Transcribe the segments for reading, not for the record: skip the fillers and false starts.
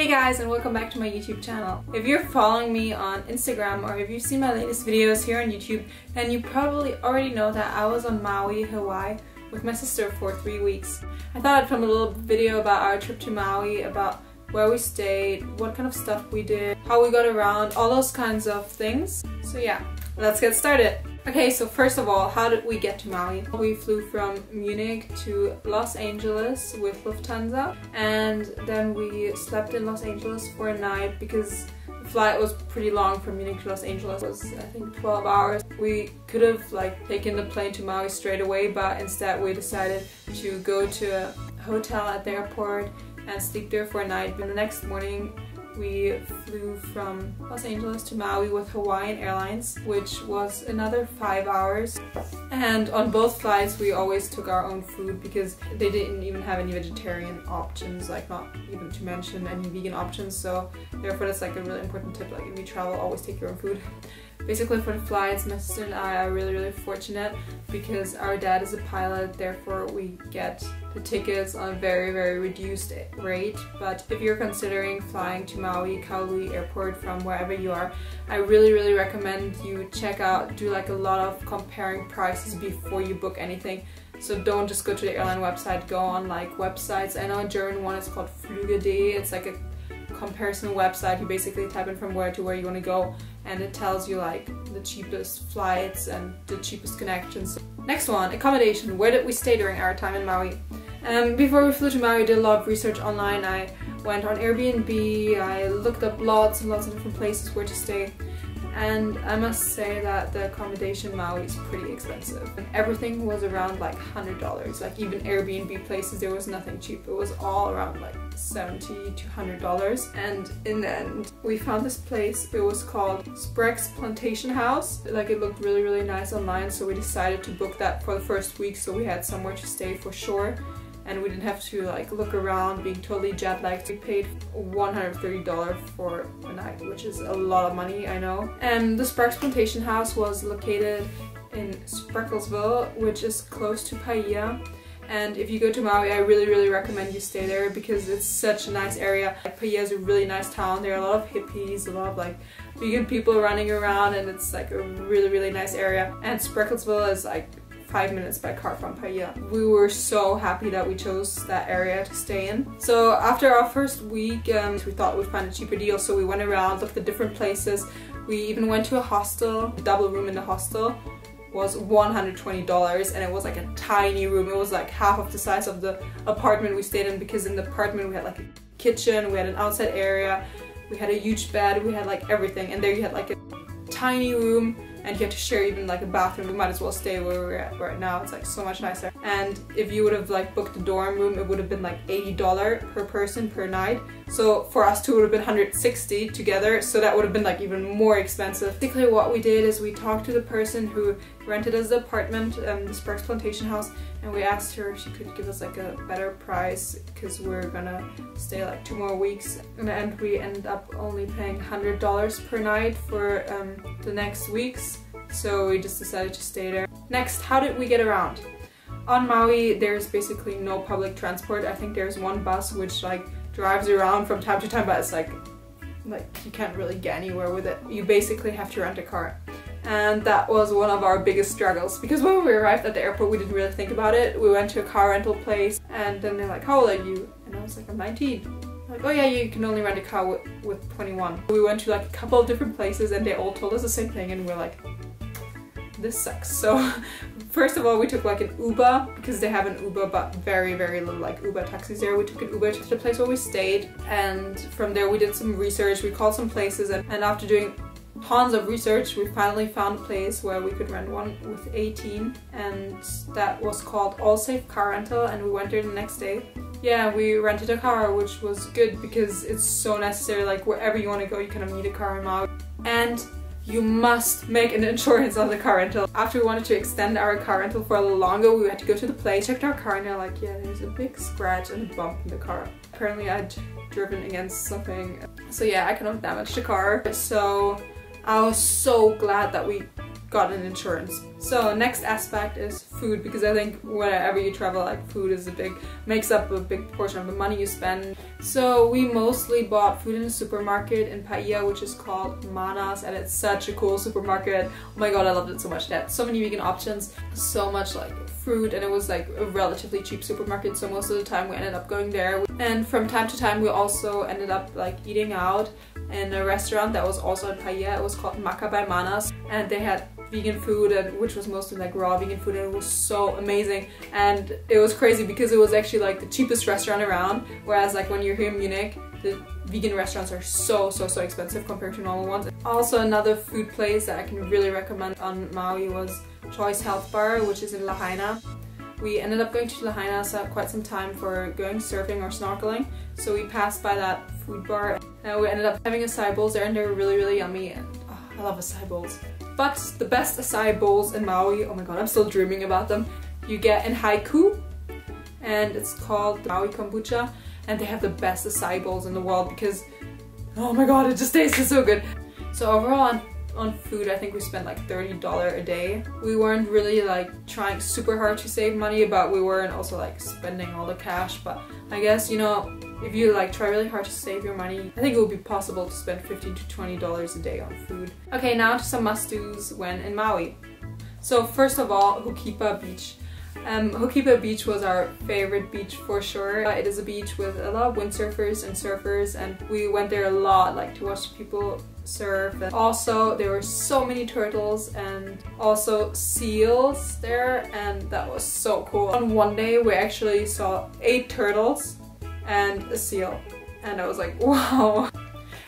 Hey guys, and welcome back to my YouTube channel. If you're following me on Instagram or if you've seen my latest videos here on YouTube, then you probably already know that I was on Maui, Hawaii with my sister for 3 weeks. I thought I'd film a little video about our trip to Maui, about where we stayed, what kind of stuff we did, how we got around, all those kinds of things. So yeah, let's get started. Okay, so first of all, how did we get to Maui? We flew from Munich to Los Angeles with Lufthansa, and then we slept in Los Angeles for a night because the flight was pretty long from Munich to Los Angeles. It was, I think, 12 hours. We could have taken the plane to Maui straight away, but instead we decided to go to a hotel at the airport and sleep there for a night. And the next morning we flew from Los Angeles to Maui with Hawaiian Airlines, which was another 5 hours. And on both flights we always took our own food because they didn't even have any vegetarian options, not even to mention any vegan options, so therefore that's a really important tip, if you travel, always take your own food. Basically for the flights, my sister and I are really fortunate because our dad is a pilot, therefore we get the tickets on a very reduced rate. But if you're considering flying to Maui, Kaului Airport from wherever you are, I really recommend you check out, do a lot of comparing prices before you book anything. So don't just go to the airline website, go on websites. I know a German one is called Flüge.de, it's a comparison website. You basically type in from where to where you want to go and it tells you the cheapest flights and the cheapest connections. Next one, accommodation. Where did we stay during our time in Maui? Before we flew to Maui, I did a lot of research online. I went on Airbnb, I looked up lots and lots of different places where to stay, and I must say that the accommodation in Maui is pretty expensive. And everything was around $100. Even Airbnb places, there was nothing cheap. It was all around $70 to $100. And in the end, we found this place. It was called Spreckels Plantation House. It looked really nice online, so we decided to book that for the first week so we had somewhere to stay for sure. And we didn't have to look around being totally jet lagged. We paid $130 for a night, which is a lot of money, I know. And the Spreckels Plantation House was located in Spreckels Ville, which is close to Paia. And if you go to Maui, I really recommend you stay there because it's such a nice area. Paia is a really nice town. There are a lot of hippies, a lot of vegan people running around, and it's a really nice area. And Spreckels Ville is 5 minutes by car from Paia. We were so happy that we chose that area to stay in. So after our first week, we thought we'd find a cheaper deal, so we went around, looked at different places. We even went to a hostel. The double room in the hostel was $120, and it was a tiny room. It was half of the size of the apartment we stayed in, because in the apartment we had a kitchen, we had an outside area, we had a huge bed, we had everything, and there you had a tiny room, and you had to share even a bathroom. We might as well stay where we're at right now. It's so much nicer. And if you would have booked a dorm room, it would have been $80 per person per night. So for us two it would have been $160 together, so that would have been even more expensive. Basically what we did is we talked to the person who rented us the apartment, the Spreckels Plantation House, and we asked her if she could give us a better price because we're gonna stay 2 more weeks. In the end we ended up only paying $100 per night for the next weeks, so we just decided to stay there. Next, how did we get around? On Maui there's basically no public transport. I think there's one bus which drives around from time to time, but it's you can't really get anywhere with it. You basically have to rent a car. And that was one of our biggest struggles, because when we arrived at the airport we didn't really think about it. We went to a car rental place and then they're like, how old are you? And I was I'm 19. Oh yeah, you can only rent a car with 21. We went to a couple of different places and they all told us the same thing, and we're this sucks. So first of all we took an Uber, because they have an Uber but very little Uber taxis there. We took an Uber to the place where we stayed, and from there we did some research. We called some places, and after doing tons of research we finally found a place where we could rent one with 18, and that was called All Safe Car Rental, and we went there the next day. Yeah, we rented a car, which was good because it's so necessary. Wherever you want to go you kind of need a car in Maui. And you must make an insurance on the car rental. After we wanted to extend our car rental for a little longer, we had to go to the place, checked our car, and they're yeah, there's a big scratch and a bump in the car. Apparently I'd driven against something. So yeah, I kind of damaged the car. So I was so glad that we got an insurance. So next aspect is food, because I think whenever you travel, like food is makes up a big portion of the money you spend. So we mostly bought food in a supermarket in Paia, which is called Mana's, and it's such a cool supermarket. Oh my god, I loved it so much. They had so many vegan options, so much like fruit, and it was like a relatively cheap supermarket, so most of the time we ended up going there. And from time to time we also ended up like eating out in a restaurant that was also in Paia. It was called Maka by Mana's, and they had vegan food, and which was mostly like raw vegan food, and it was so amazing. And it was crazy because it was actually like the cheapest restaurant around, whereas like when you're here in Munich, the vegan restaurants are so expensive compared to normal ones. Also, another food place that I can really recommend on Maui was Choice Health Bar, which is in Lahaina. We ended up going to Lahaina quite some time for going surfing or snorkeling, so we passed by that food bar and we ended up having acai bowls there, and they were really yummy, and I love acai bowls. But the best acai bowls in Maui, oh my god, I'm still dreaming about them, you get in Haiku, and it's called Maui Kombucha, and they have the best acai bowls in the world because, oh my god, it just tasted so good. So overall on food, I think we spent like $30 a day. We weren't really like trying super hard to save money, but we weren't also like spending all the cash. But I guess, you know, if you like try really hard to save your money, I think it would be possible to spend $15 to $20 a day on food. Okay, now to some must-dos when in Maui. So first of all, Hukipa Beach. Hukipa Beach was our favorite beach for sure. It is a beach with a lot of windsurfers and surfers, and we went there a lot, like to watch people surf. And also there were so many turtles and also seals there, and that was so cool. On one day we actually saw 8 turtles and a seal, and I was like, wow.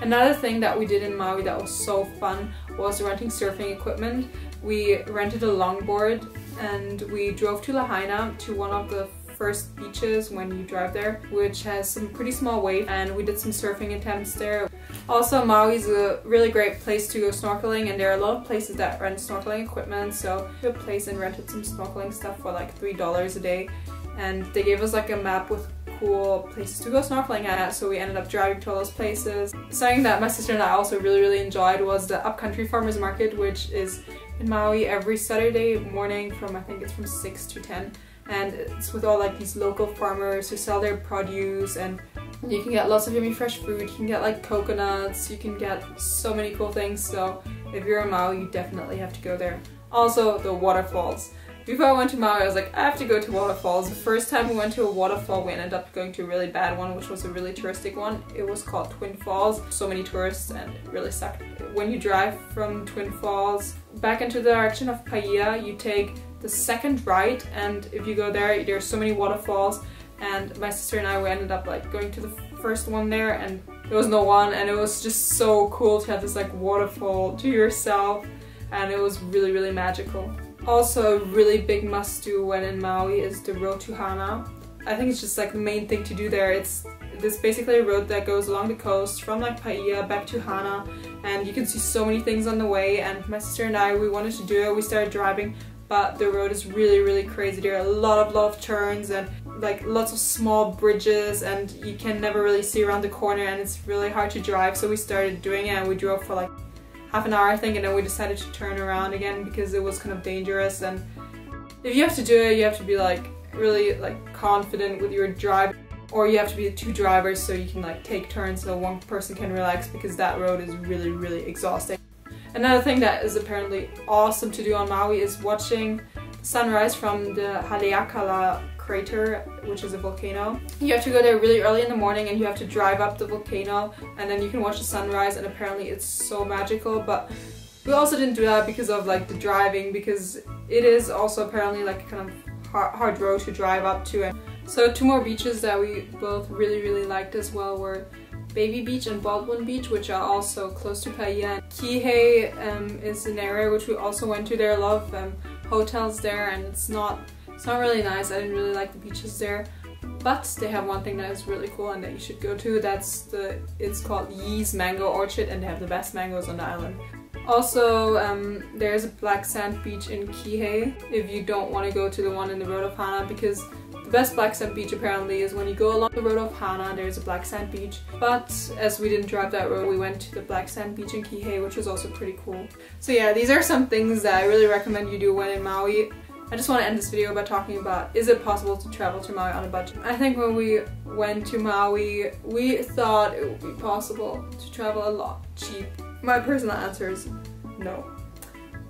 Another thing that we did in Maui that was so fun was renting surfing equipment. We rented a longboard and we drove to Lahaina, to one of the first beaches when you drive there, which has some pretty small waves, and we did some surfing attempts there. Also, Maui is a really great place to go snorkeling, and there are a lot of places that rent snorkeling equipment, so we went to a place and rented some snorkeling stuff for like $3 a day, and they gave us like a map with cool places to go snorkeling at, so we ended up driving to all those places. Something that my sister and I also really enjoyed was the Upcountry Farmers Market, which is in Maui every Saturday morning from, I think it's from 6 to 10, and it's with all like these local farmers who sell their produce, and you can get lots of yummy fresh food. You can get like coconuts, you can get so many cool things, so if you're in Maui you definitely have to go there. Also the waterfalls. Before I went to Maui I was like, I have to go to waterfalls. The first time we went to a waterfall we ended up going to a really bad one, which was a really touristic one. It was called Twin Falls. So many tourists and it really sucked. When you drive from Twin Falls back into the direction of Paia, you take the second right, and if you go there's so many waterfalls, and my sister and I, we ended up like going to the first one there and there was no one, and it was just so cool to have this like waterfall to yourself, and it was really magical. Also, a really big must-do when in Maui is the road to Hana. I think it's just like the main thing to do there. It's basically a road that goes along the coast from like Paia back to Hana, and you can see so many things on the way, and my sister and I, we wanted to do it. We started driving, but the road is really crazy. There are a lot of turns and like lots of small bridges, and you can never really see around the corner, and it's really hard to drive. So we started doing it and we drove for like half an hour I think, and then we decided to turn around again because it was kind of dangerous. And if you have to do it, you have to be like really like confident with your drive, or you have to be 2 drivers so you can like take turns so one person can relax, because that road is really exhausting. Another thing that is apparently awesome to do on Maui is watching sunrise from the Hadiyakala Crater, which is a volcano. You have to go there really early in the morning and you have to drive up the volcano, and then you can watch the sunrise, and apparently it's so magical. But we also didn't do that because of like the driving, because it is also apparently like a kind of hard road to drive up to. And so 2 more beaches that we both really liked as well were Baby Beach and Baldwin Beach, which are also close to Paia. Kihei is an area which we also went to. There are a lot of hotels there, and it's not really nice. I didn't really like the beaches there, but they have one thing that is really cool and that you should go to. It's called Yis Mango Orchard, and they have the best mangoes on the island. Also, there's a black sand beach in Kihei if you don't want to go to the one in the road of Hana, because The best black sand beach apparently is when you go along the road of Hana, there's a black sand beach. But as we didn't drive that road, we went to the black sand beach in Kihei, which was also pretty cool. So yeah, these are some things that I really recommend you do when in Maui. I just want to end this video by talking about, is it possible to travel to Maui on a budget? I think when we went to Maui, we thought it would be possible to travel a lot cheap. My personal answer is no.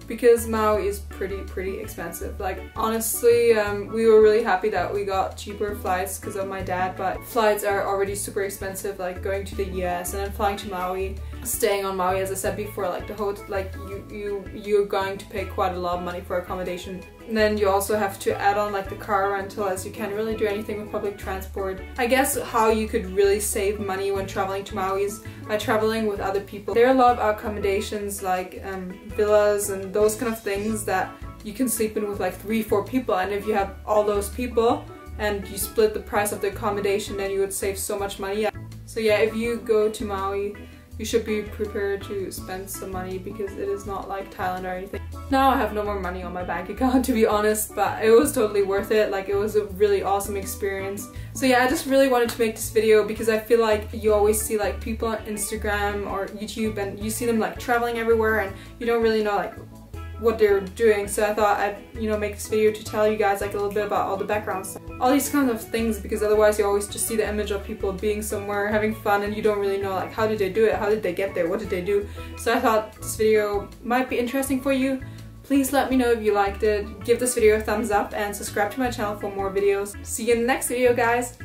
Because Maui is pretty expensive. Like honestly, we were really happy that we got cheaper flights because of my dad, but flights are already super expensive, like going to the US and then flying to Maui. Staying on Maui, as I said before, like the hotel, like you're going to pay quite a lot of money for accommodation. And then you also have to add on like the car rental, as you can't really do anything with public transport. I guess how you could really save money when traveling to Maui is by traveling with other people. There are a lot of accommodations like villas and those kind of things that you can sleep in with like 3-4 people, and if you have all those people and you split the price of the accommodation, then you would save so much money. So yeah, if you go to Maui, you should be prepared to spend some money because it is not like Thailand or anything. Now I have no more money on my bank account, to be honest, but it was totally worth it. Like, it was a really awesome experience. So yeah, I just really wanted to make this video because I feel like you always see like people on Instagram or YouTube and you see them like traveling everywhere and you don't really know like what they're doing. So I thought I'd, you know, make this video to tell you guys like a little bit about all the background stuff. All these kinds of things, because otherwise you always just see the image of people being somewhere having fun and you don't really know like how did they do it, how did they get there, what did they do. So I thought this video might be interesting for you. Please let me know if you liked it, give this video a thumbs up and subscribe to my channel for more videos. See you in the next video, guys!